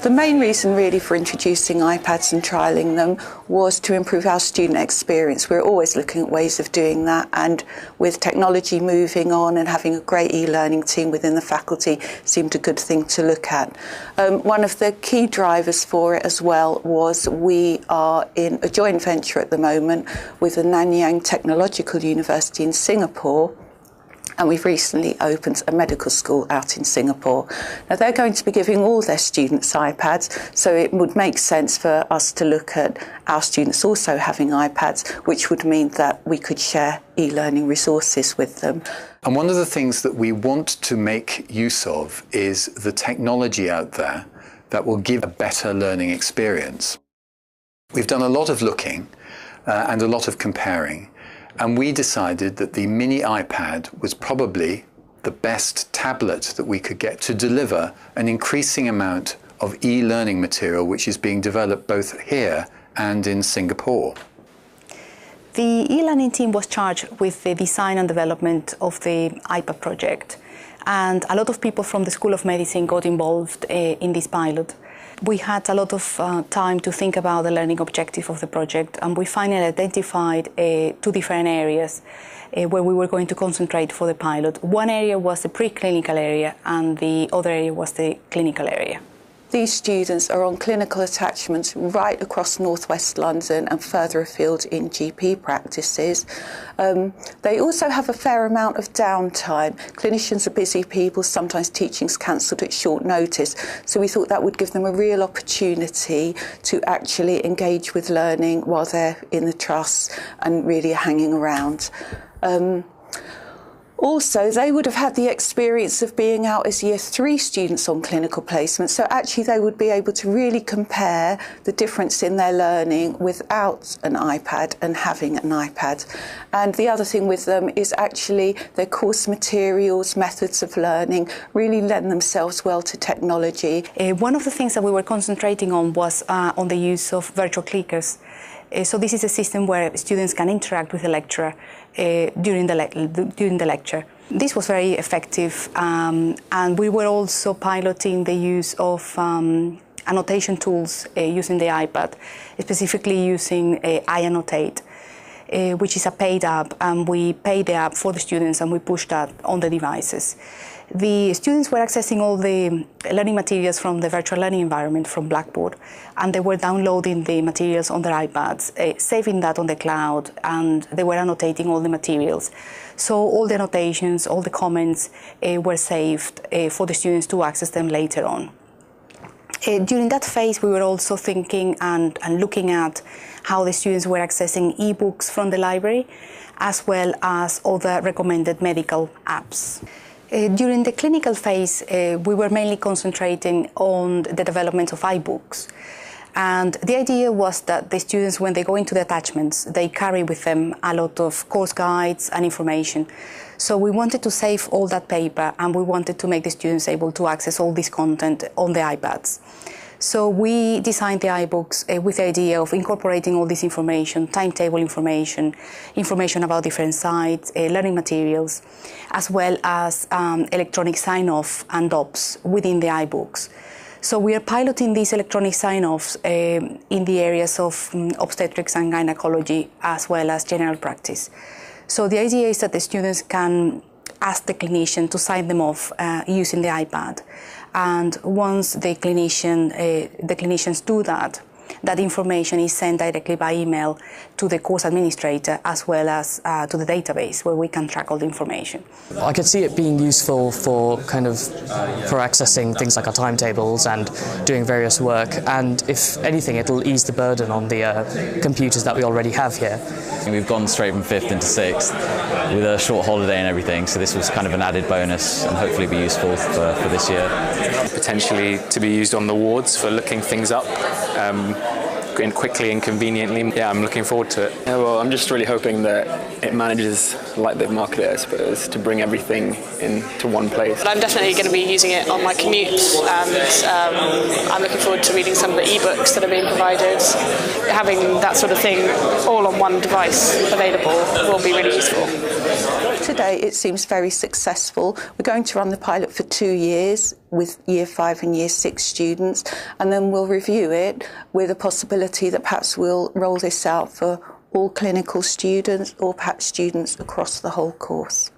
The main reason really for introducing iPads and trialling them was to improve our student experience. We're always looking at ways of doing that, and with technology moving on and having a great e-learning team within the faculty seemed a good thing to look at. One of the key drivers for it as well was we are in a joint venture at the moment with the Nanyang Technological University in Singapore, and we've recently opened a medical school out in Singapore. Now they're going to be giving all their students iPads, so it would make sense for us to look at our students also having iPads, which would mean that we could share e-learning resources with them. And one of the things that we want to make use of is the technology out there that will give a better learning experience. We've done a lot of looking and a lot of comparing. And we decided that the mini iPad was probably the best tablet that we could get to deliver an increasing amount of e-learning material which is being developed both here and in Singapore. The e-learning team was charged with the design and development of the iPad project, and a lot of people from the School of Medicine got involved in this pilot. We had a lot of time to think about the learning objective of the project, and we finally identified two different areas where we were going to concentrate for the pilot. One area was the preclinical area, and the other area was the clinical area. These students are on clinical attachments right across northwest London and further afield in GP practices. They also have a fair amount of downtime. Clinicians are busy people, sometimes teaching's cancelled at short notice, so we thought that would give them a real opportunity to actually engage with learning while they're in the trusts and really hanging around. Also, they would have had the experience of being out as Year 3 students on clinical placement, so actually they would be able to really compare the difference in their learning without an iPad and having an iPad. And the other thing with them is actually their course materials, methods of learning really lend themselves well to technology. One of the things that we were concentrating on was on the use of virtual clickers. So this is a system where students can interact with the lecturer during the lecture. This was very effective, and we were also piloting the use of annotation tools using the iPad, specifically using iAnnotate, which is a paid app, and we paid the app for the students and we pushed that on the devices. The students were accessing all the learning materials from the virtual learning environment from Blackboard, and they were downloading the materials on their iPads, saving that on the cloud, and they were annotating all the materials. So all the annotations, all the comments were saved for the students to access them later on. During that phase, we were also thinking and looking at how the students were accessing e-books from the library, as well as other recommended medical apps. During the clinical phase, we were mainly concentrating on the development of iBooks. And the idea was that the students, when they go into the attachments, they carry with them a lot of course guides and information. So we wanted to save all that paper, and we wanted to make the students able to access all this content on the iPads. So we designed the iBooks with the idea of incorporating all this information, timetable information, information about different sites, learning materials, as well as electronic sign-off and DOPs within the iBooks. So we are piloting these electronic sign-offs in the areas of obstetrics and gynecology, as well as general practice. So the idea is that the students can ask the clinician to sign them off using the iPad. And once the clinicians do that, that information is sent directly by email to the course administrator, as well as to the database where we can track all the information. I could see it being useful for accessing things like our timetables and doing various work, and if anything it'll ease the burden on the computers that we already have here. We've gone straight from 5th into 6th with a short holiday and everything, so this was kind of an added bonus and hopefully be useful for this year. Potentially to be used on the wards for looking things up. quickly and conveniently. Yeah, I'm looking forward to it. Yeah, well, I'm just really hoping that it manages, like they've marketed it, I suppose, to bring everything into one place. But I'm definitely going to be using it on my commute, and I'm looking forward to reading some of the e-books that are being provided. Having that sort of thing all on one device available will be really useful. Today it seems very successful. We're going to run the pilot for 2 years with Year 5 and Year 6 students, and then we'll review it with a possibility that perhaps we'll roll this out for all clinical students or perhaps students across the whole course.